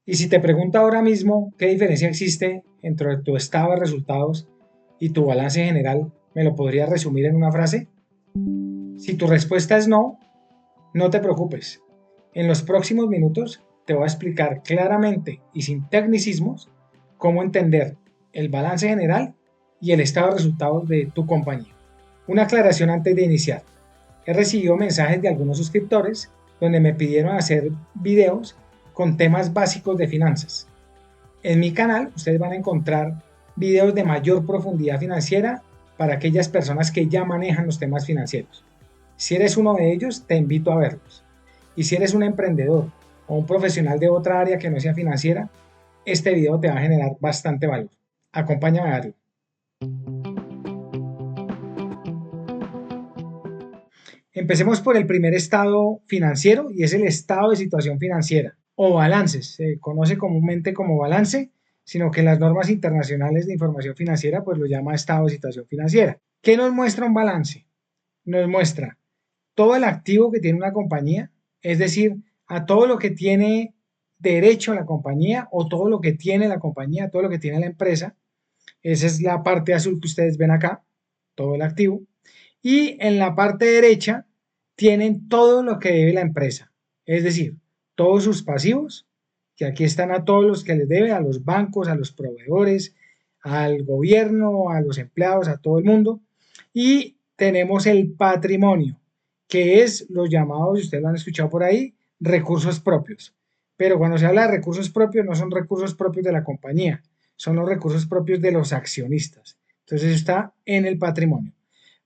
Y si te pregunto ahora mismo qué diferencia existe entre tu estado de resultados y tu balance general, ¿me lo podrías resumir en una frase? Si tu respuesta es no, no te preocupes. En los próximos minutos te voy a explicar claramente y sin tecnicismos cómo entender el balance general y el estado de resultados de tu compañía. Una aclaración antes de iniciar. He recibido mensajes de algunos suscriptores donde me pidieron hacer videos con temas básicos de finanzas. En mi canal ustedes van a encontrar videos de mayor profundidad financiera para aquellas personas que ya manejan los temas financieros. Si eres uno de ellos, te invito a verlos. Y si eres un emprendedor o un profesional de otra área que no sea financiera, este video te va a generar bastante valor. Acompáñame a verlo. Empecemos por el primer estado financiero y es el estado de situación financiera o balances. Se conoce comúnmente como balance, sino que las normas internacionales de información financiera pues lo llama estado de situación financiera. ¿Qué nos muestra un balance? Nos muestra todo el activo que tiene una compañía, es decir, a todo lo que tiene derecho la compañía o todo lo que tiene la compañía, todo lo que tiene la empresa. Esa es la parte azul que ustedes ven acá, todo el activo. Y en la parte derecha tienen todo lo que debe la empresa, es decir, todos sus pasivos, que aquí están a todos los que les debe, a los bancos, a los proveedores, al gobierno, a los empleados, a todo el mundo. Y tenemos el patrimonio, que es los llamados, ustedes lo han escuchado por ahí, recursos propios. Pero cuando se habla de recursos propios, no son recursos propios de la compañía, son los recursos propios de los accionistas. Entonces está en el patrimonio.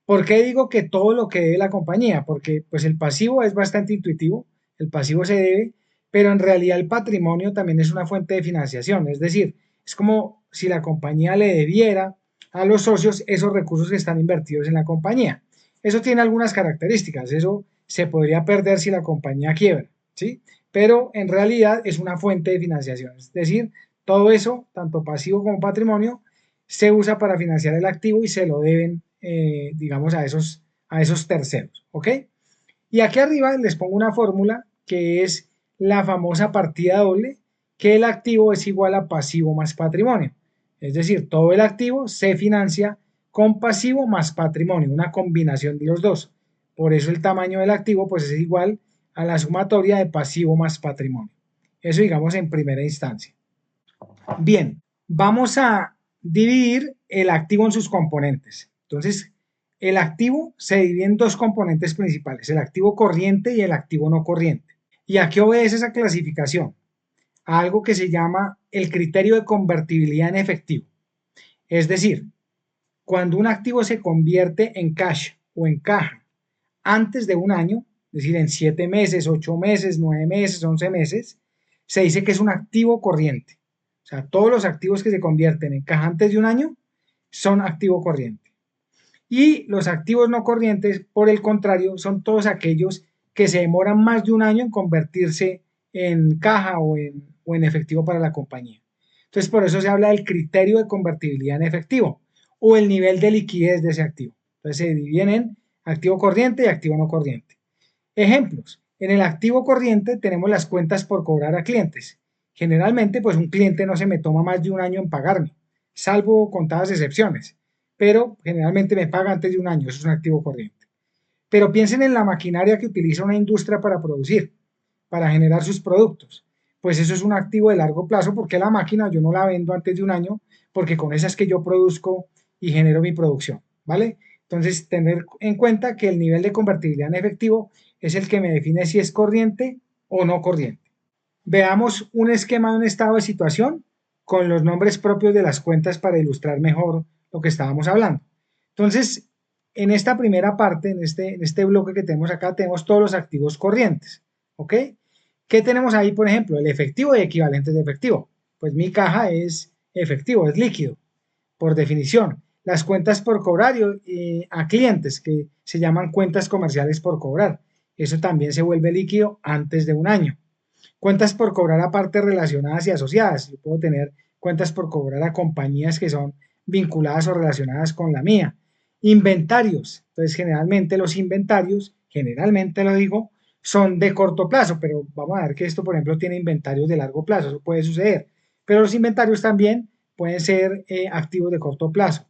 ¿Por qué digo que todo lo que debe la compañía? Porque pues el pasivo es bastante intuitivo, el pasivo se debe, pero en realidad el patrimonio también es una fuente de financiación, es decir, es como si la compañía le debiera a los socios esos recursos que están invertidos en la compañía. Eso tiene algunas características, eso se podría perder si la compañía quiebra, ¿sí? Pero en realidad es una fuente de financiación, es decir, todo eso, tanto pasivo como patrimonio, se usa para financiar el activo y se lo deben, digamos, a esos terceros, ¿ok? Y aquí arriba les pongo una fórmula que es la famosa partida doble, que el activo es igual a pasivo más patrimonio. Es decir, todo el activo se financia con pasivo más patrimonio, una combinación de los dos. Por eso el tamaño del activo pues es igual a la sumatoria de pasivo más patrimonio. Eso digamos en primera instancia. Bien, vamos a dividir el activo en sus componentes. Entonces, el activo se divide en dos componentes principales, el activo corriente y el activo no corriente. ¿Y a qué obedece esa clasificación? A algo que se llama el criterio de convertibilidad en efectivo. Es decir, cuando un activo se convierte en cash o en caja antes de un año, es decir, en 7 meses, 8 meses, 9 meses, 11 meses, se dice que es un activo corriente. O sea, todos los activos que se convierten en caja antes de un año son activo corriente. Y los activos no corrientes, por el contrario, son todos aquellos que se demoran más de un año en convertirse en caja o en efectivo para la compañía. Entonces, por eso se habla del criterio de convertibilidad en efectivo o el nivel de liquidez de ese activo. Entonces, se dividen en activo corriente y activo no corriente. Ejemplos. En el activo corriente tenemos las cuentas por cobrar a clientes. Generalmente, pues un cliente no se me toma más de un año en pagarme, salvo contadas excepciones, pero generalmente me paga antes de un año, eso es un activo corriente. Pero piensen en la maquinaria que utiliza una industria para producir, para generar sus productos. Pues eso es un activo de largo plazo porque la máquina yo no la vendo antes de un año porque con esa es que yo produzco y genero mi producción, ¿vale? Entonces, tener en cuenta que el nivel de convertibilidad en efectivo es el que me define si es corriente o no corriente. Veamos un esquema de un estado de situación con los nombres propios de las cuentas para ilustrar mejor lo que estábamos hablando. Entonces, en esta primera parte, en este bloque que tenemos acá, tenemos todos los activos corrientes, ¿ok? ¿Qué tenemos ahí, por ejemplo? El efectivo y equivalentes de efectivo. Pues mi caja es efectivo, es líquido, por definición. Las cuentas por cobrar a clientes, que se llaman cuentas comerciales por cobrar. Eso también se vuelve líquido antes de un año. Cuentas por cobrar a partes relacionadas y asociadas. Yo puedo tener cuentas por cobrar a compañías que son vinculadas o relacionadas con la mía. Inventarios. Entonces, generalmente los inventarios, generalmente lo digo, son de corto plazo, pero vamos a ver que esto, por ejemplo, tiene inventarios de largo plazo, eso puede suceder. Pero los inventarios también pueden ser activos de corto plazo.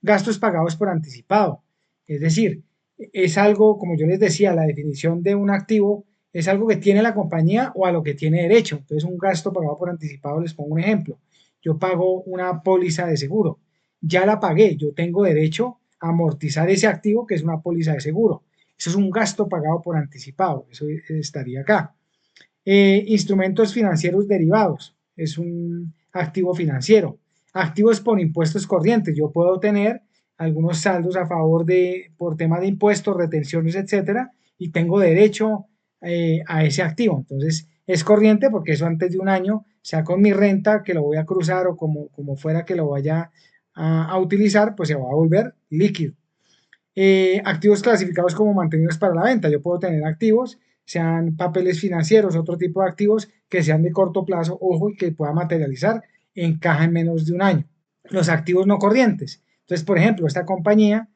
Gastos pagados por anticipado, es decir, es algo, como yo les decía, la definición de un activo es algo que tiene la compañía o a lo que tiene derecho. Entonces, un gasto pagado por anticipado, les pongo un ejemplo. Yo pago una póliza de seguro, ya la pagué, yo tengo derecho a amortizar ese activo que es una póliza de seguro. Eso es un gasto pagado por anticipado, eso estaría acá. Instrumentos financieros derivados, es un activo financiero. Activos por impuestos corrientes, yo puedo tener algunos saldos a favor por tema de impuestos, retenciones, etcétera, y tengo derecho a ese activo. Entonces, es corriente porque eso antes de un año, sea con mi renta que lo voy a cruzar o como fuera que lo vaya a utilizar, pues se va a volver líquido. Activos clasificados como mantenidos para la venta. Yo puedo tener activos, sean papeles financieros, otro tipo de activos que sean de corto plazo, ojo, y que pueda materializar en caja en menos de un año. Los activos no corrientes. Entonces, por ejemplo, esta compañía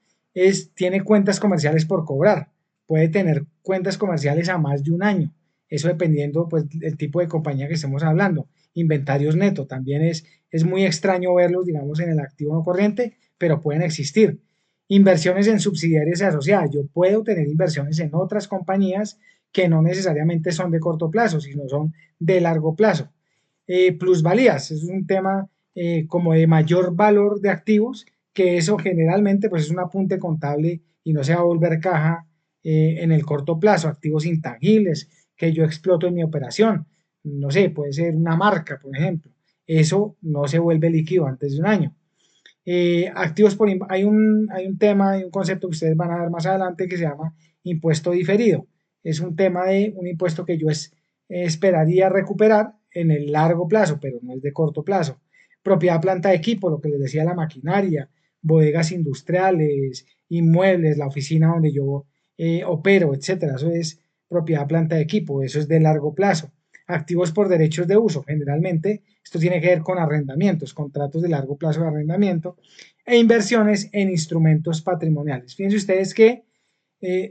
tiene cuentas comerciales por cobrar. Puede tener cuentas comerciales a más de un año. Eso dependiendo pues, del tipo de compañía que estemos hablando. Inventarios neto. También es muy extraño verlos, digamos, en el activo no corriente, pero pueden existir. Inversiones en subsidiarias y asociadas. Yo puedo tener inversiones en otras compañías que no necesariamente son de corto plazo, sino son de largo plazo. Plusvalías, es un tema como de mayor valor de activos, que eso generalmente pues es un apunte contable y no se va a volver caja en el corto plazo. Activos intangibles que yo exploto en mi operación, no sé, puede ser una marca, por ejemplo. Eso no se vuelve líquido antes de un año. Activos por, hay un tema, hay un concepto que ustedes van a ver más adelante que se llama impuesto diferido. Es un tema de un impuesto que yo esperaría recuperar en el largo plazo, pero no es de corto plazo. Propiedad, planta de equipo, lo que les decía, la maquinaria, bodegas industriales, inmuebles, la oficina donde yo opero, etcétera. Eso es propiedad, planta de equipo, eso es de largo plazo. Activos por derechos de uso, generalmente esto tiene que ver con arrendamientos, contratos de largo plazo de arrendamiento e inversiones en instrumentos patrimoniales. Fíjense ustedes que,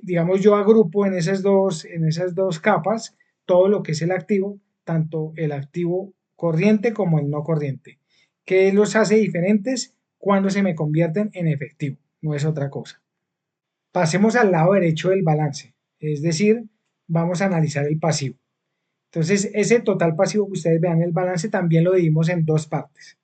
digamos, yo agrupo en esas dos capas todo lo que es el activo, tanto el activo corriente como el no corriente. ¿Qué los hace diferentes cuando se me convierten en efectivo? No es otra cosa. Pasemos al lado derecho del balance, es decir, vamos a analizar el pasivo. Entonces, ese total pasivo que ustedes vean en el balance también lo dividimos en dos partes,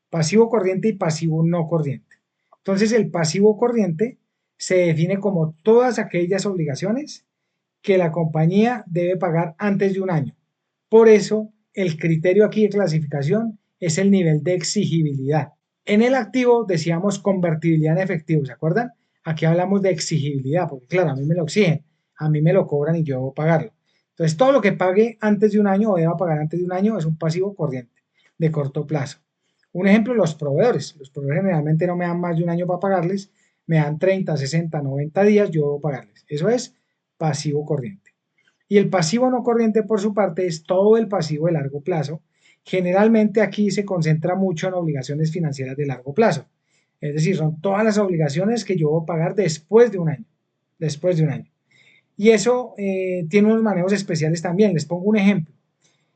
pasivo corriente y pasivo no corriente. Entonces, el pasivo corriente se define como todas aquellas obligaciones que la compañía debe pagar antes de un año. Por eso, el criterio aquí de clasificación es el nivel de exigibilidad. En el activo decíamos convertibilidad en efectivo, ¿se acuerdan? Aquí hablamos de exigibilidad, porque claro, a mí me lo exigen, a mí me lo cobran y yo debo pagarlo. Entonces, todo lo que pague antes de un año o deba pagar antes de un año es un pasivo corriente de corto plazo. Un ejemplo, los proveedores. Los proveedores generalmente no me dan más de un año para pagarles, me dan 30, 60, 90 días, yo debo pagarles. Eso es pasivo corriente. Y el pasivo no corriente, por su parte, es todo el pasivo de largo plazo. Generalmente aquí se concentra mucho en obligaciones financieras de largo plazo. Es decir, son todas las obligaciones que yo voy a pagar después de un año. Después de un año. Y eso tiene unos manejos especiales también. Les pongo un ejemplo.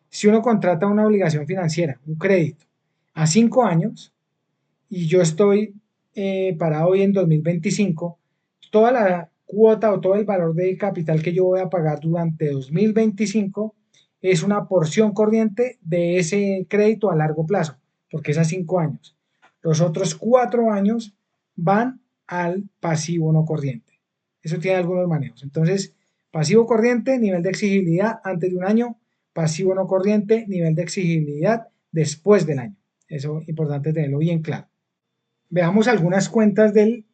Si uno contrata una obligación financiera, un crédito, a 5 años, y yo estoy para hoy en 2025, toda la cuota o todo el valor de capital que yo voy a pagar durante 2025 es una porción corriente de ese crédito a largo plazo, porque es a 5 años. Los otros 4 años van al pasivo no corriente. Eso tiene algunos manejos. Entonces, pasivo corriente, nivel de exigibilidad antes de un año, pasivo no corriente, nivel de exigibilidad después del año. Eso es importante tenerlo bien claro. Veamos algunas cuentas del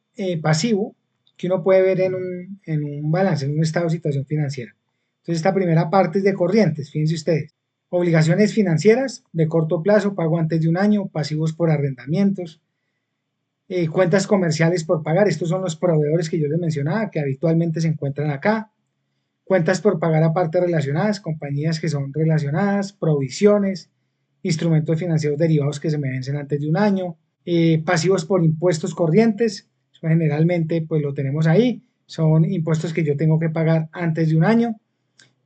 pasivo que uno puede ver en un balance, en un estado de situación financiera. Entonces, esta primera parte es de corrientes, fíjense ustedes. Obligaciones financieras de corto plazo, pago antes de un año, pasivos por arrendamientos, cuentas comerciales por pagar, estos son los proveedores que yo les mencionaba, que habitualmente se encuentran acá, cuentas por pagar aparte relacionadas, compañías que son relacionadas, provisiones, instrumentos financieros derivados que se me vencen antes de un año, pasivos por impuestos corrientes, generalmente pues lo tenemos ahí, son impuestos que yo tengo que pagar antes de un año,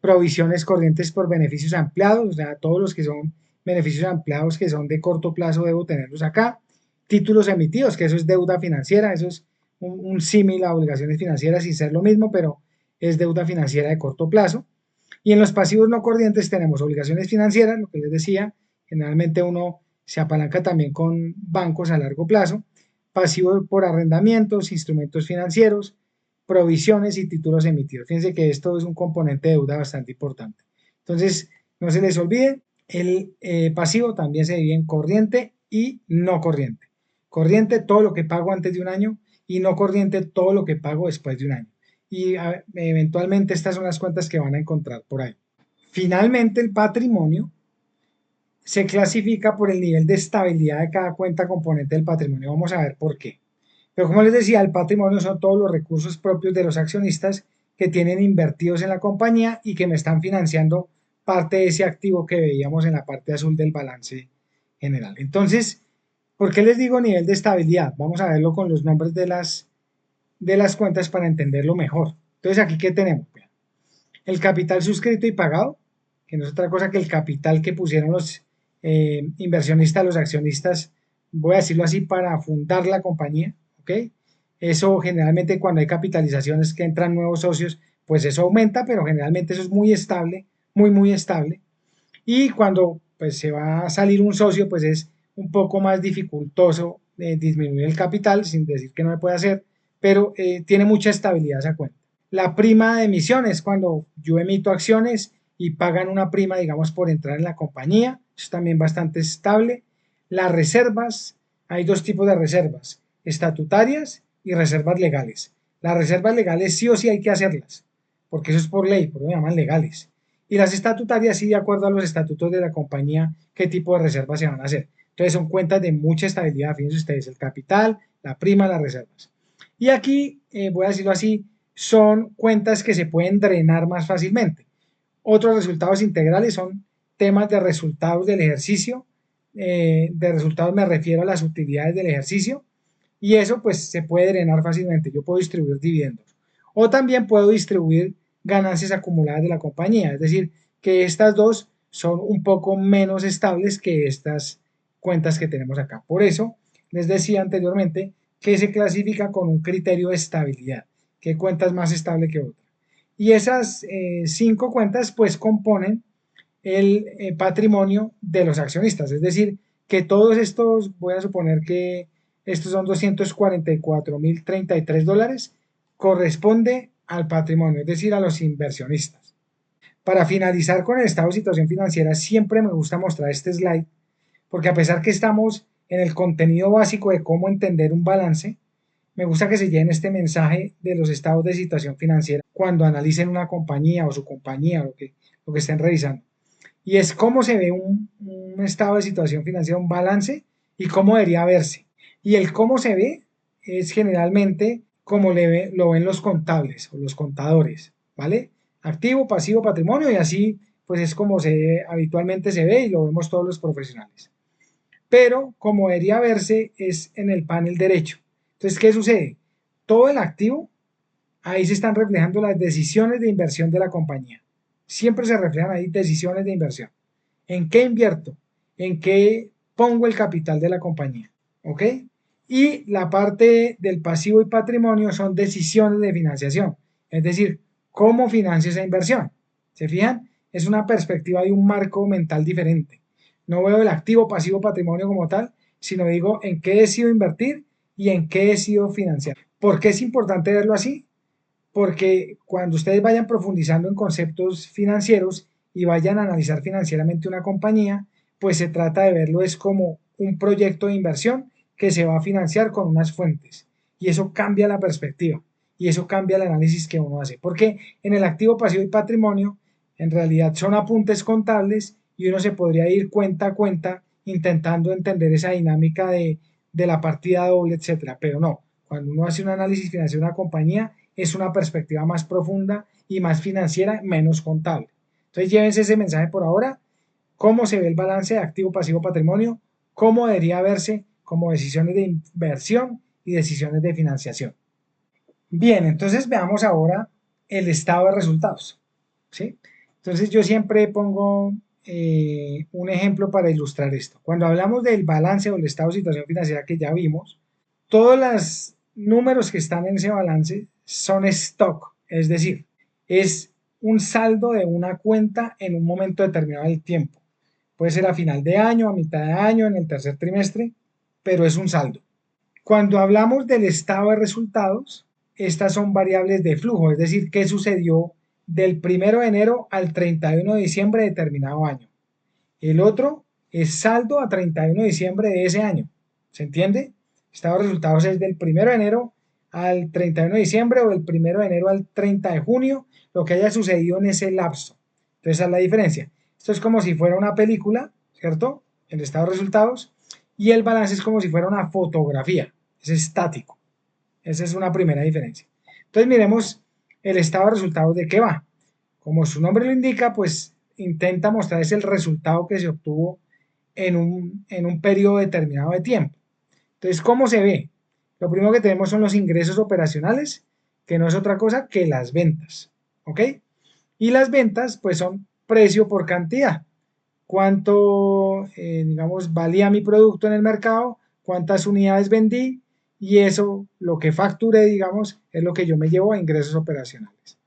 provisiones corrientes por beneficios ampliados, o sea, todos los que son beneficios ampliados que son de corto plazo debo tenerlos acá. Títulos emitidos, que eso es deuda financiera, eso es un símil a obligaciones financieras sin ser lo mismo, pero es deuda financiera de corto plazo. Y en los pasivos no corrientes tenemos obligaciones financieras, lo que les decía, generalmente uno se apalanca también con bancos a largo plazo, pasivo por arrendamientos, instrumentos financieros, provisiones y títulos emitidos. Fíjense que esto es un componente de deuda bastante importante. Entonces, no se les olvide, el pasivo también se divide en corriente y no corriente. Corriente, todo lo que pago antes de un año, y no corriente, todo lo que pago después de un año. Y eventualmente estas son las cuentas que van a encontrar por ahí. Finalmente, el patrimonio se clasifica por el nivel de estabilidad de cada cuenta componente del patrimonio. Vamos a ver por qué. Pero como les decía, el patrimonio son todos los recursos propios de los accionistas que tienen invertidos en la compañía y que me están financiando parte de ese activo que veíamos en la parte azul del balance general. Entonces, ¿por qué les digo nivel de estabilidad? Vamos a verlo con los nombres de las cuentas para entenderlo mejor. Entonces, aquí, ¿qué tenemos? El capital suscrito y pagado, que no es otra cosa que el capital que pusieron los inversionistas, los accionistas, voy a decirlo así, para fundar la compañía, ¿ok? Eso generalmente cuando hay capitalizaciones que entran nuevos socios, pues eso aumenta, pero generalmente eso es muy estable, muy, muy estable. Y cuando pues se va a salir un socio, pues es un poco más dificultoso disminuir el capital, sin decir que no se puede hacer, pero tiene mucha estabilidad esa cuenta. La prima de emisión es cuando yo emito acciones y pagan una prima, digamos, por entrar en la compañía. Eso es también bastante estable. Las reservas, hay dos tipos de reservas, estatutarias y reservas legales. Las reservas legales sí o sí hay que hacerlas, porque eso es por ley, por eso me llaman legales. Y las estatutarias sí, de acuerdo a los estatutos de la compañía, qué tipo de reservas se van a hacer. Entonces son cuentas de mucha estabilidad, fíjense ustedes, el capital, la prima, las reservas. Y aquí, voy a decirlo así, son cuentas que se pueden drenar más fácilmente. Otros resultados integrales son temas de resultados del ejercicio. De resultados me refiero a las utilidades del ejercicio y eso pues se puede drenar fácilmente. Yo puedo distribuir dividendos o también puedo distribuir ganancias acumuladas de la compañía. Es decir, que estas dos son un poco menos estables que estas cuentas que tenemos acá. Por eso les decía anteriormente que se clasifica con un criterio de estabilidad. ¿Qué cuenta es más estable que otra? Y esas 5 cuentas pues componen el patrimonio de los accionistas, es decir, que todos estos, voy a suponer que estos son $244,033, corresponde al patrimonio, es decir, a los inversionistas. Para finalizar con el estado de situación financiera, siempre me gusta mostrar este slide, porque a pesar que estamos en el contenido básico de cómo entender un balance, me gusta que se lleven este mensaje de los estados de situación financiera cuando analicen una compañía o su compañía, lo que estén revisando. Y es cómo se ve un estado de situación financiera, un balance y cómo debería verse. Y el cómo se ve es generalmente como lo ven los contables o los contadores, ¿vale? Activo, pasivo, patrimonio y así pues es como habitualmente se ve y lo vemos todos los profesionales. Pero como debería verse es en el panel derecho. Entonces, ¿qué sucede? Todo el activo, ahí se están reflejando las decisiones de inversión de la compañía. Siempre se reflejan ahí decisiones de inversión. ¿En qué invierto? ¿En qué pongo el capital de la compañía? ¿Ok? Y la parte del pasivo y patrimonio son decisiones de financiación. Es decir, ¿cómo financio esa inversión? ¿Se fijan? Es una perspectiva y un marco mental diferente. No veo el activo, pasivo, patrimonio como tal, sino digo en qué decido invertir y en qué decido financiar. ¿Por qué es importante verlo así? Porque cuando ustedes vayan profundizando en conceptos financieros y vayan a analizar financieramente una compañía, pues se trata de verlo es como un proyecto de inversión que se va a financiar con unas fuentes. Y eso cambia la perspectiva y eso cambia el análisis que uno hace. Porque en el activo, pasivo y patrimonio, en realidad son apuntes contables y uno se podría ir cuenta a cuenta intentando entender esa dinámica de la partida doble, etcétera. Pero no, cuando uno hace un análisis financiero de una compañía, es una perspectiva más profunda y más financiera, menos contable. Entonces llévense ese mensaje por ahora, cómo se ve el balance de activo, pasivo, patrimonio, cómo debería verse como decisiones de inversión y decisiones de financiación. Bien, entonces veamos ahora el estado de resultados, ¿sí? Entonces yo siempre pongo un ejemplo para ilustrar esto. Cuando hablamos del balance o el estado de situación financiera que ya vimos, todos los números que están en ese balance son stock, es decir, es un saldo de una cuenta en un momento determinado del tiempo. Puede ser a final de año, a mitad de año, en el tercer trimestre, pero es un saldo. Cuando hablamos del estado de resultados, estas son variables de flujo, es decir, qué sucedió del 1 de enero al 31 de diciembre de determinado año. El otro es saldo a 31 de diciembre de ese año. ¿Se entiende? Estado de resultados es del 1 de enero al 31 de diciembre o del 1 de enero al 30 de junio, lo que haya sucedido en ese lapso. Entonces, esa es la diferencia. Esto es como si fuera una película, ¿cierto? El estado de resultados. Y el balance es como si fuera una fotografía. Es estático. Esa es una primera diferencia. Entonces, miremos el estado de resultados de qué va. Como su nombre lo indica, pues intenta mostrar el resultado que se obtuvo en un periodo determinado de tiempo. Entonces, ¿cómo se ve? Lo primero que tenemos son los ingresos operacionales, que no es otra cosa que las ventas. ¿Ok? Y las ventas, pues son precio por cantidad. Cuánto, digamos, valía mi producto en el mercado, cuántas unidades vendí, y eso, lo que facturé, digamos, es lo que yo me llevo a ingresos operacionales.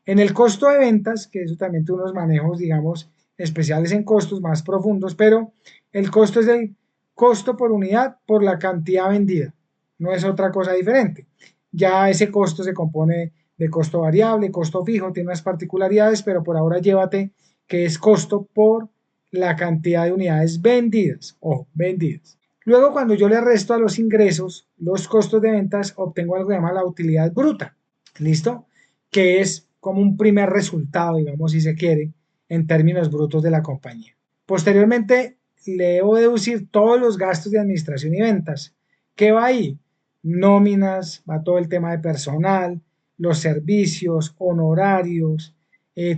En el costo de ventas, que eso también tiene unos manejos, digamos, especiales en costos más profundos, pero el costo es el costo por unidad por la cantidad vendida, no es otra cosa diferente. Ya ese costo se compone de costo variable, costo fijo, tiene unas particularidades, pero por ahora llévate que es costo por la cantidad de unidades vendidas o vendidas. Luego, cuando yo le resto a los ingresos los costos de ventas, obtengo algo que se llama la utilidad bruta. ¿Listo? Que es como un primer resultado, digamos, si se quiere, en términos brutos de la compañía. Posteriormente, le debo deducir todos los gastos de administración y ventas. ¿Qué va ahí? Nóminas, va todo el tema de personal, los servicios, honorarios,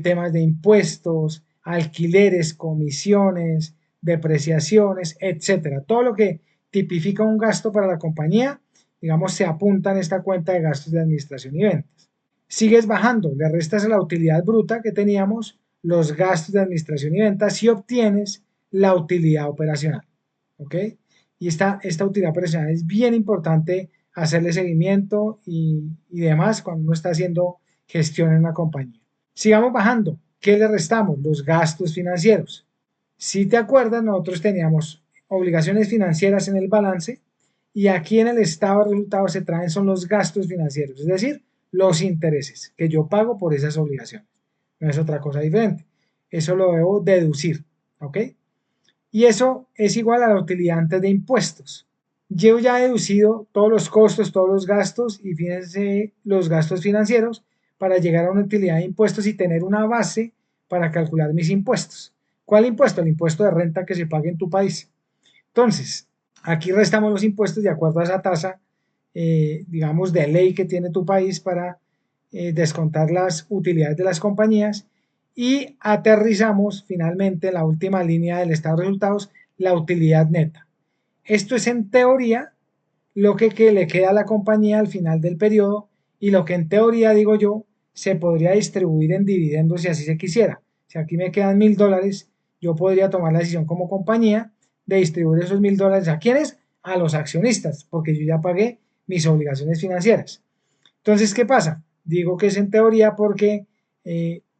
temas de impuestos, alquileres, comisiones, depreciaciones, etcétera. Todo lo que tipifica un gasto para la compañía, digamos, se apunta en esta cuenta de gastos de administración y ventas. Sigues bajando, le restas a la utilidad bruta que teníamos los gastos de administración y ventas y obtienes la utilidad operacional. ¿Ok? Y esta utilidad operacional es bien importante hacerle seguimiento y demás cuando uno está haciendo gestión en una compañía. Sigamos bajando. ¿Qué le restamos? Los gastos financieros. Si te acuerdas, nosotros teníamos obligaciones financieras en el balance y aquí en el estado de resultados se traen son los gastos financieros, es decir, los intereses que yo pago por esas obligaciones. No es otra cosa diferente. Eso lo debo deducir, ¿ok? Y eso es igual a la utilidad antes de impuestos. Yo ya he deducido todos los costos, todos los gastos y fíjense los gastos financieros para llegar a una utilidad de impuestos y tener una base para calcular mis impuestos. ¿Cuál impuesto? El impuesto de renta que se pague en tu país. Entonces, aquí restamos los impuestos de acuerdo a esa tasa, digamos, de ley que tiene tu país para descontar las utilidades de las compañías y aterrizamos finalmente en la última línea del estado de resultados, la utilidad neta. Esto es en teoría lo que le queda a la compañía al final del periodo y lo que en teoría, digo yo, se podría distribuir en dividendos si así se quisiera. Si aquí me quedan $1000, yo podría tomar la decisión como compañía de distribuir esos $1000 a quiénes, a los accionistas, porque yo ya pagué mis obligaciones financieras. Entonces, ¿qué pasa? Digo que es en teoría porque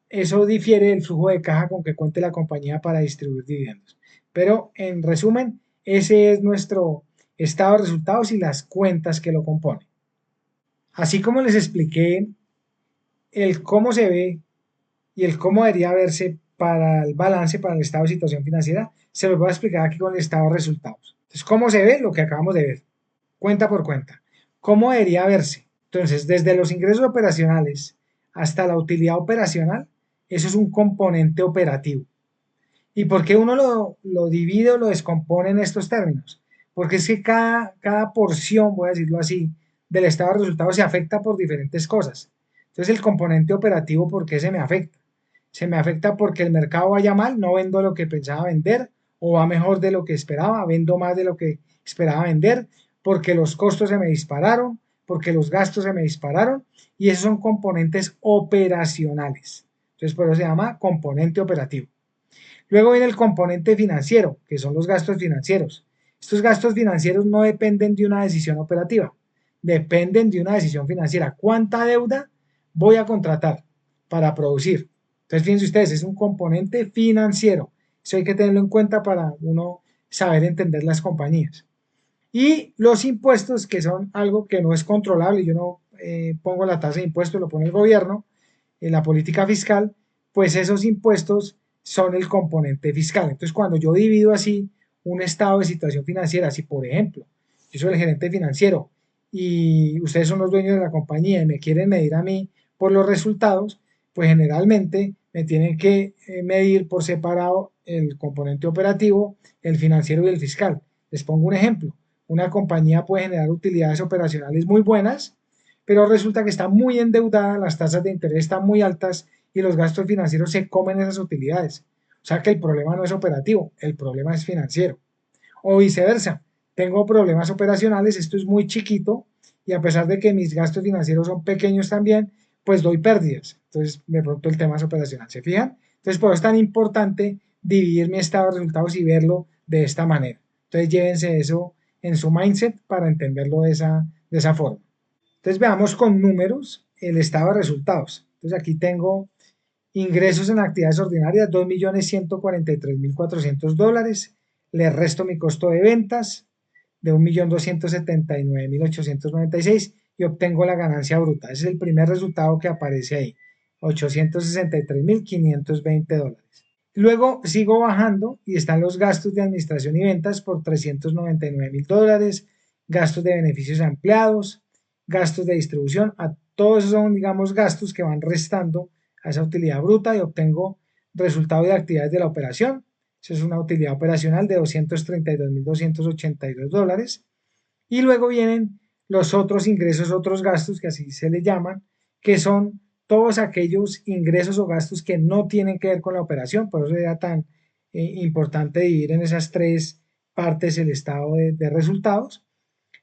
eso difiere del flujo de caja con que cuente la compañía para distribuir dividendos. Pero en resumen, ese es nuestro estado de resultados y las cuentas que lo componen. Así como les expliqué el cómo se ve y el cómo debería verse para el balance, para el estado de situación financiera, se los voy a explicar aquí con el estado de resultados. Entonces, ¿cómo se ve? Lo que acabamos de ver, cuenta por cuenta. ¿Cómo debería verse? Entonces, desde los ingresos operacionales hasta la utilidad operacional, eso es un componente operativo. ¿Y por qué uno lo divide o lo descompone en estos términos? Porque es que cada porción, voy a decirlo así, del estado de resultados se afecta por diferentes cosas. Entonces, el componente operativo, ¿por qué se me afecta? Se me afecta porque el mercado vaya mal, no vendo lo que pensaba vender, o va mejor de lo que esperaba, vendo más de lo que esperaba vender, porque los costos se me dispararon, porque los gastos se me dispararon, y esos son componentes operacionales. Entonces, por eso se llama componente operativo. Luego viene el componente financiero, que son los gastos financieros. Estos gastos financieros no dependen de una decisión operativa, dependen de una decisión financiera. ¿Cuánta deuda voy a contratar para producir? Entonces, fíjense ustedes, es un componente financiero. Eso hay que tenerlo en cuenta para uno saber entender las compañías. Y los impuestos, que son algo que no es controlable, yo no pongo la tasa de impuestos, lo pone el gobierno, en la política fiscal, pues esos impuestos son el componente fiscal. Entonces, cuando yo divido así un estado de situación financiera, si por ejemplo yo soy el gerente financiero y ustedes son los dueños de la compañía y me quieren medir a mí por los resultados, pues generalmente me tienen que medir por separado el componente operativo, el financiero y el fiscal. Les pongo un ejemplo. Una compañía puede generar utilidades operacionales muy buenas, pero resulta que está muy endeudada, las tasas de interés están muy altas y los gastos financieros se comen esas utilidades. O sea que el problema no es operativo, el problema es financiero. O viceversa, tengo problemas operacionales, esto es muy chiquito y a pesar de que mis gastos financieros son pequeños también, pues doy pérdidas. Entonces, de pronto el tema es operacional. ¿Se fijan? Entonces, por eso es tan importante dividir mi estado de resultados y verlo de esta manera. Entonces, llévense eso en su mindset para entenderlo de esa forma. Entonces, veamos con números el estado de resultados. Entonces, aquí tengo ingresos en actividades ordinarias, $2.143.400. Le resto mi costo de ventas de 1.279.896 y obtengo la ganancia bruta. Ese es el primer resultado que aparece ahí, $863.520. Luego sigo bajando y están los gastos de administración y ventas por $399.000, gastos de beneficios a empleados, gastos de distribución, a todos esos son, digamos, gastos que van restando a esa utilidad bruta y obtengo resultado de actividades de la operación. Eso es una utilidad operacional de $232.282. Y luego vienen los otros ingresos, otros gastos, que así se le llaman, que son todos aquellos ingresos o gastos que no tienen que ver con la operación. Por eso era tan importante dividir en esas tres partes el estado de resultados.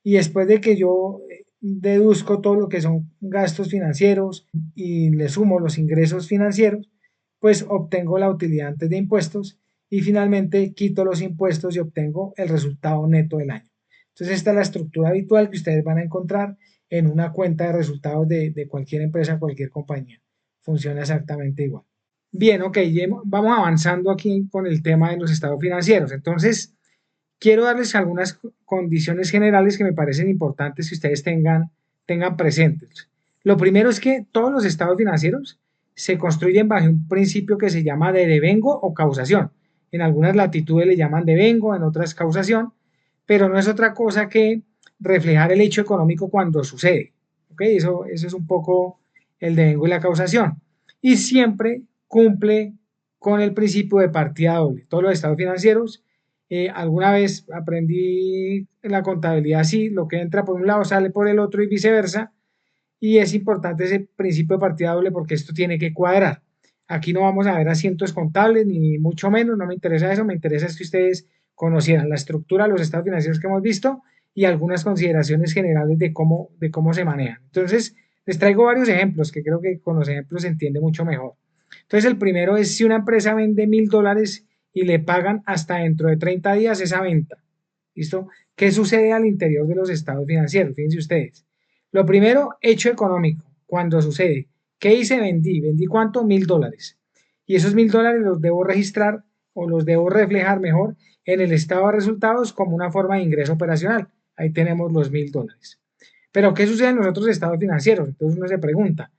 Y después de que yo deduzco todo lo que son gastos financieros y le sumo los ingresos financieros, pues obtengo la utilidad antes de impuestos y finalmente quito los impuestos y obtengo el resultado neto del año. Entonces esta es la estructura habitual que ustedes van a encontrar en una cuenta de resultados de cualquier empresa, cualquier compañía. Funciona exactamente igual. Bien, ok, vamos avanzando aquí con el tema de los estados financieros. Entonces, quiero darles algunas condiciones generales que me parecen importantes que ustedes tengan presentes. Lo primero es que todos los estados financieros se construyen bajo un principio que se llama de devengo o causación. En algunas latitudes le llaman devengo, en otras causación, pero no es otra cosa que reflejar el hecho económico cuando sucede. ¿Okay? Eso es un poco el devengo y la causación. Y siempre cumple con el principio de partida doble. Todos los estados financieros, alguna vez aprendí en la contabilidad así, lo que entra por un lado sale por el otro y viceversa, y es importante ese principio de partida doble porque esto tiene que cuadrar. Aquí no vamos a ver asientos contables, ni mucho menos, no me interesa eso, me interesa es que ustedes conocieran la estructura de los estados financieros que hemos visto y algunas consideraciones generales de cómo se manejan. Entonces, les traigo varios ejemplos que creo que con los ejemplos se entiende mucho mejor. Entonces, el primero es si una empresa vende $1.000 y le pagan hasta dentro de 30 días esa venta. ¿Listo? ¿Qué sucede al interior de los estados financieros? Fíjense ustedes. Lo primero, hecho económico. Cuando sucede, ¿qué hice? Vendí ¿cuánto? $1.000. Y esos $1.000 los debo registrar o los debo reflejar mejor en el estado de resultados como una forma de ingreso operacional. Ahí tenemos los $1.000. Pero ¿qué sucede en los otros estados financieros? Entonces uno se pregunta,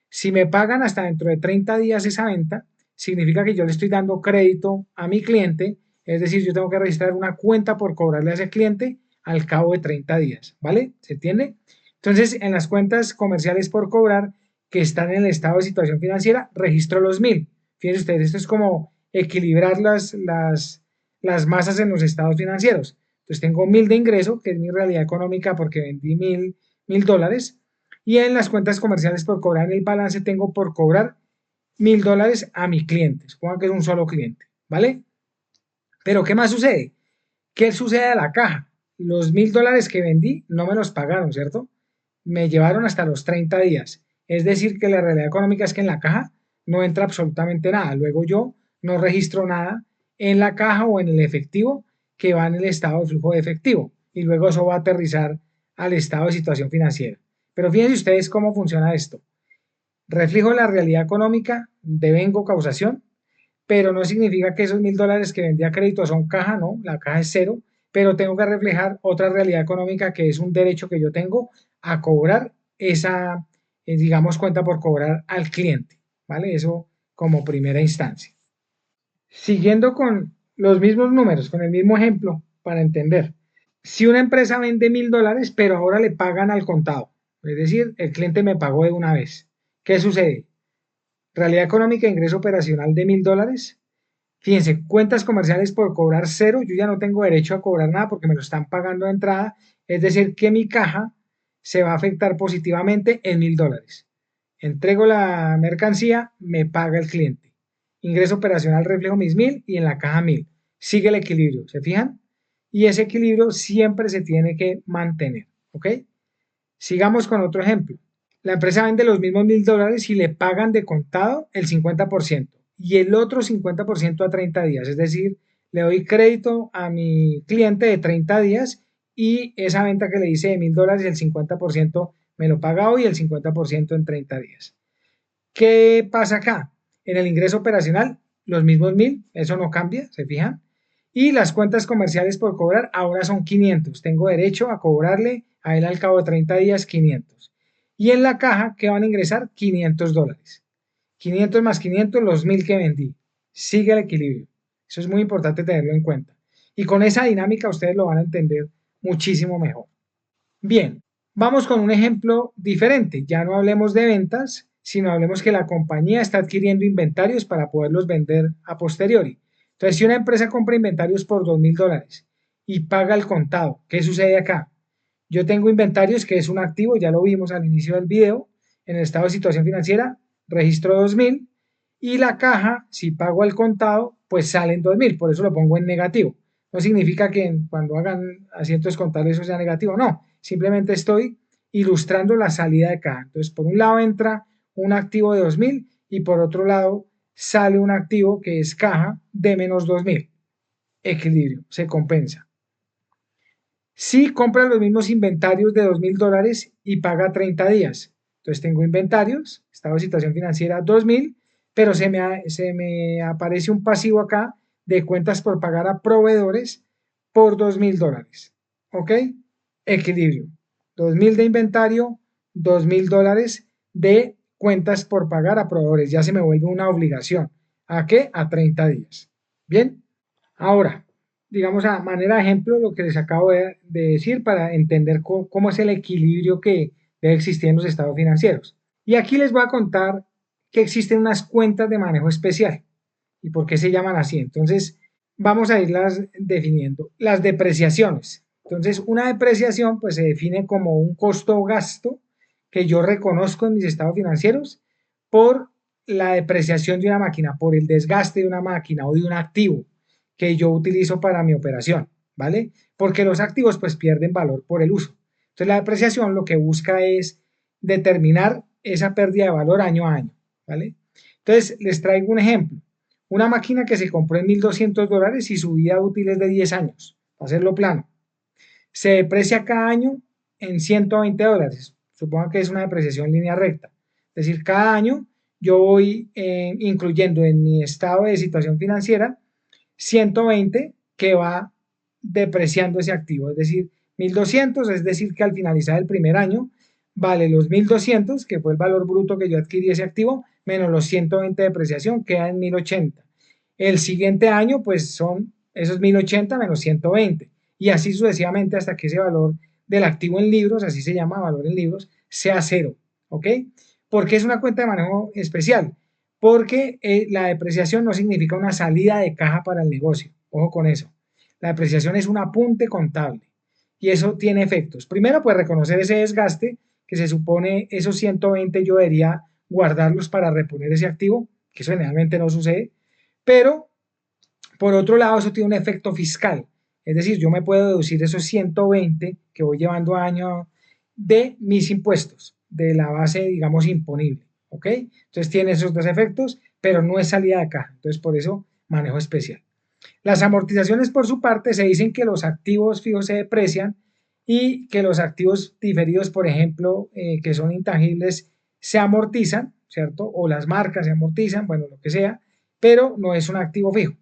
si me pagan hasta dentro de 30 días esa venta, significa que yo le estoy dando crédito a mi cliente, es decir, yo tengo que registrar una cuenta por cobrarle a ese cliente al cabo de 30 días, ¿vale? ¿Se entiende? Entonces, en las cuentas comerciales por cobrar que están en el estado de situación financiera, registro los 1.000. Fíjense ustedes, esto es como equilibrar las masas en los estados financieros. Entonces, tengo 1.000 de ingreso, que es mi realidad económica porque vendí $1.000, y en las cuentas comerciales por cobrar en el balance tengo por cobrar $1.000 a mi cliente. Supongan que es un solo cliente, ¿vale? Pero ¿qué más sucede? ¿Qué sucede a la caja? Los $1.000 que vendí no me los pagaron, ¿cierto? Me llevaron hasta los 30 días. Es decir, que la realidad económica es que en la caja no entra absolutamente nada. Luego yo no registro nada en la caja o en el efectivo que va en el estado de flujo de efectivo y luego eso va a aterrizar al estado de situación financiera. Pero fíjense ustedes cómo funciona esto. Reflejo la realidad económica, devengo causación, pero no significa que esos $1000 que vendí a crédito son caja, no, la caja es cero, pero tengo que reflejar otra realidad económica que es un derecho que yo tengo a cobrar esa, digamos, cuenta por cobrar al cliente, ¿vale? Eso como primera instancia. Siguiendo con los mismos números, con el mismo ejemplo, para entender. Si una empresa vende $1000, pero ahora le pagan al contado, es decir, el cliente me pagó de una vez, ¿qué sucede? Realidad económica, ingreso operacional de $1000. Fíjense, cuentas comerciales por cobrar cero, yo ya no tengo derecho a cobrar nada porque me lo están pagando de entrada, es decir, que mi caja se va a afectar positivamente en $1000. Entrego la mercancía, me paga el cliente. Ingreso operacional, reflejo mis 1000 y en la caja 1000. Sigue el equilibrio, ¿se fijan? Y ese equilibrio siempre se tiene que mantener, ¿ok? Sigamos con otro ejemplo. La empresa vende los mismos $1000 y le pagan de contado el 50% y el otro 50% a 30 días. Es decir, le doy crédito a mi cliente de 30 días y esa venta que le hice de $1000, el 50% me lo paga hoy y el 50% en 30 días. ¿Qué pasa acá? En el ingreso operacional, los mismos 1000, eso no cambia, ¿se fijan? Y las cuentas comerciales por cobrar ahora son 500. Tengo derecho a cobrarle a él al cabo de 30 días 500. Y en la caja, ¿qué van a ingresar? $500. 500 más 500, los 1000 que vendí. Sigue el equilibrio. Eso es muy importante tenerlo en cuenta. Y con esa dinámica ustedes lo van a entender muchísimo mejor. Bien, vamos con un ejemplo diferente. Ya no hablemos de ventas, sino hablemos que la compañía está adquiriendo inventarios para poderlos vender a posteriori. Entonces, si una empresa compra inventarios por $2000 y paga el contado, ¿qué sucede acá? Yo tengo inventarios que es un activo, ya lo vimos al inicio del video, en el estado de situación financiera, registro 2000 y la caja, si pago al contado, pues salen 2000, por eso lo pongo en negativo. No significa que cuando hagan asientos contables eso sea negativo, no, simplemente estoy ilustrando la salida de caja. Entonces, por un lado entra un activo de 2000 y por otro lado sale un activo que es caja de menos 2000. Equilibrio, se compensa. Si compra los mismos inventarios de $2000 y paga 30 días, entonces tengo inventarios, estado de situación financiera 2000, pero se me aparece un pasivo acá de cuentas por pagar a proveedores por $2000. ¿Ok? Equilibrio. 2000 de inventario, $2000 de cuentas por pagar a proveedores. Ya se me vuelve una obligación. ¿A qué? A 30 días. Bien. Ahora, digamos a manera de ejemplo lo que les acabo de decir para entender cómo es el equilibrio que debe existir en los estados financieros. Y aquí les voy a contar que existen unas cuentas de manejo especial y por qué se llaman así. Entonces, vamos a irlas definiendo. Las depreciaciones. Entonces, una depreciación pues se define como un costo o gasto que yo reconozco en mis estados financieros por la depreciación de una máquina, por el desgaste de una máquina o de un activo que yo utilizo para mi operación, ¿vale? Porque los activos pues pierden valor por el uso. Entonces la depreciación lo que busca es determinar esa pérdida de valor año a año, ¿vale? Entonces les traigo un ejemplo. Una máquina que se compró en $1200 y su vida útil es de 10 años, para hacerlo plano. Se deprecia cada año en $120. Supongo que es una depreciación en línea recta. Es decir, cada año yo voy incluyendo en mi estado de situación financiera 120 que va depreciando ese activo, es decir, 1200, es decir, que al finalizar el primer año vale los 1200, que fue el valor bruto que yo adquirí ese activo, menos los 120 de depreciación, queda en 1080. El siguiente año, pues son esos 1080 menos 120, y así sucesivamente hasta que ese valor del activo en libros, así se llama valor en libros, sea cero, ¿ok? ¿Por qué es una cuenta de manejo especial? Porque la depreciación no significa una salida de caja para el negocio. Ojo con eso. La depreciación es un apunte contable y eso tiene efectos. Primero, pues reconocer ese desgaste que se supone esos 120 yo debería guardarlos para reponer ese activo, que eso generalmente no sucede, pero por otro lado eso tiene un efecto fiscal, es decir, yo me puedo deducir esos 120 que voy llevando año de mis impuestos, de la base, digamos, imponible. ¿ok? Entonces tiene esos dos efectos, pero no es salida de caja, entonces por eso manejo especial. Las amortizaciones, por su parte, se dicen que los activos fijos se deprecian y que los activos diferidos, por ejemplo, que son intangibles, se amortizan, ¿cierto? O las marcas se amortizan, bueno, lo que sea, pero no es un activo fijo.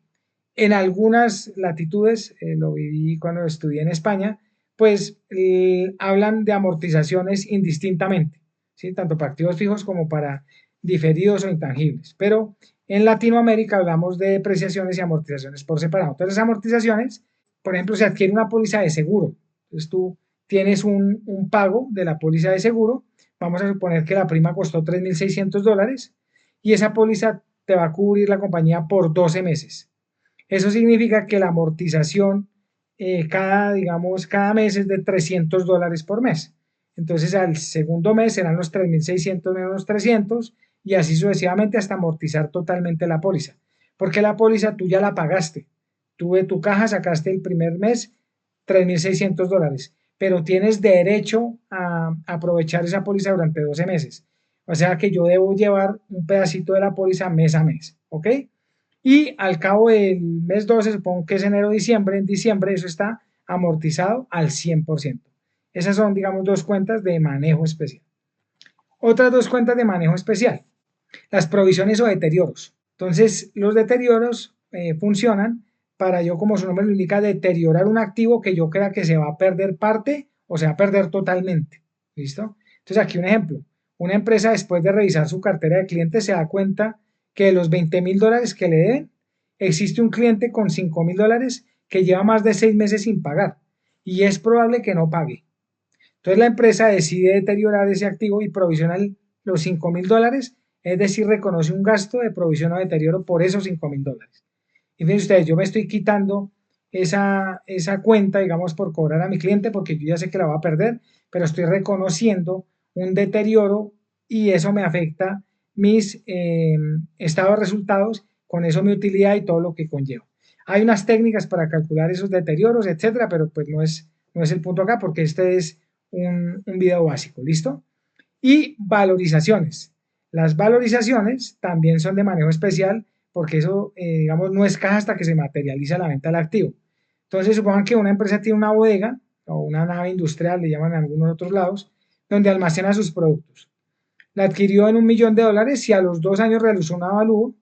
En algunas latitudes, lo viví cuando estudié en España, pues hablan de amortizaciones indistintamente, ¿sí? Tanto para activos fijos como para diferidos o intangibles. Pero en Latinoamérica hablamos de depreciaciones y amortizaciones por separado. Entonces, las amortizaciones, por ejemplo, se adquiere una póliza de seguro. Entonces, tú tienes un pago de la póliza de seguro. Vamos a suponer que la prima costó $3.600 y esa póliza te va a cubrir la compañía por 12 meses. Eso significa que la amortización digamos, cada mes es de $300 por mes. Entonces al segundo mes serán los 3.600 menos los 300 y así sucesivamente hasta amortizar totalmente la póliza. Porque la póliza tú ya la pagaste. Tú de tu caja sacaste el primer mes $3.600, pero tienes derecho a aprovechar esa póliza durante 12 meses. O sea que yo debo llevar un pedacito de la póliza mes a mes, ¿ok? Y al cabo del mes 12, supongo que es enero-diciembre, en diciembre eso está amortizado al 100%. Esas son, digamos, dos cuentas de manejo especial. Otras dos cuentas de manejo especial, las provisiones o deterioros. Entonces, los deterioros funcionan para yo, como su nombre lo indica, deteriorar un activo que yo crea que se va a perder parte o se va a perder totalmente. ¿Listo? Entonces, aquí un ejemplo. Una empresa, después de revisar su cartera de clientes, se da cuenta que de los $20.000 que le deben, existe un cliente con $5.000 que lleva más de 6 meses sin pagar y es probable que no pague. Entonces la empresa decide deteriorar ese activo y provisiona los $5.000, es decir, reconoce un gasto de provisión o deterioro por esos $5.000. Y fíjense ustedes, yo me estoy quitando esa cuenta, digamos, por cobrar a mi cliente porque yo ya sé que la va a perder, pero estoy reconociendo un deterioro y eso me afecta mis estados de resultados, con eso mi utilidad y todo lo que conlleva. Hay unas técnicas para calcular esos deterioros, etcétera, pero pues no es el punto acá porque este es un video básico, ¿listo? Y valorizaciones. Las valorizaciones también son de manejo especial porque eso, digamos, no es caja hasta que se materializa la venta del activo. Entonces, supongan que una empresa tiene una bodega o una nave industrial, le llaman en algunos otros lados, donde almacena sus productos. La adquirió en $1.000.000 y a los 2 años realizó un avalúo.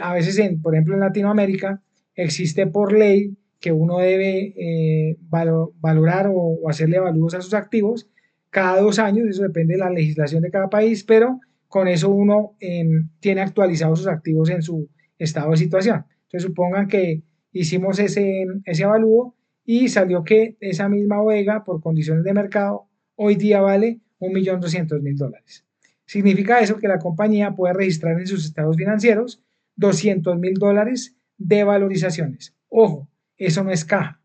A veces, por ejemplo, en Latinoamérica existe por ley que uno debe valorar o hacerle avalúos a sus activos cada 2 años, eso depende de la legislación de cada país, pero con eso uno tiene actualizados sus activos en su estado de situación. Entonces supongan que hicimos ese avalúo y salió que esa misma bodega por condiciones de mercado hoy día vale $1.200.000. Significa eso que la compañía puede registrar en sus estados financieros $200.000 de valorizaciones. Ojo, eso no es caja,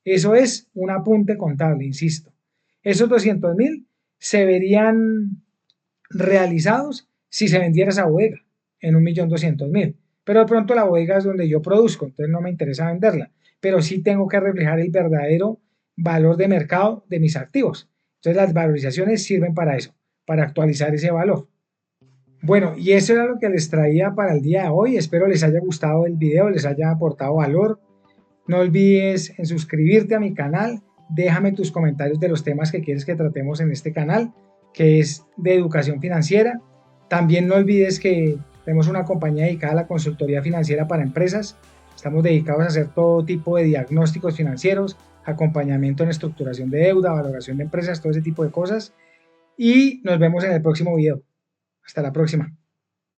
eso es un apunte contable, insisto. Esos 200.000 se verían realizados si se vendiera esa bodega en 1.200.000. Pero de pronto la bodega es donde yo produzco, entonces no me interesa venderla. Pero sí tengo que reflejar el verdadero valor de mercado de mis activos. Entonces las valorizaciones sirven para eso, para actualizar ese valor. Bueno, y eso era lo que les traía para el día de hoy. Espero les haya gustado el video, les haya aportado valor. No olvides en suscribirte a mi canal. Déjame tus comentarios de los temas que quieres que tratemos en este canal, que es de educación financiera. También no olvides que tenemos una compañía dedicada a la consultoría financiera para empresas. Estamos dedicados a hacer todo tipo de diagnósticos financieros, acompañamiento en estructuración de deuda, valoración de empresas, todo ese tipo de cosas. Y nos vemos en el próximo video. Hasta la próxima.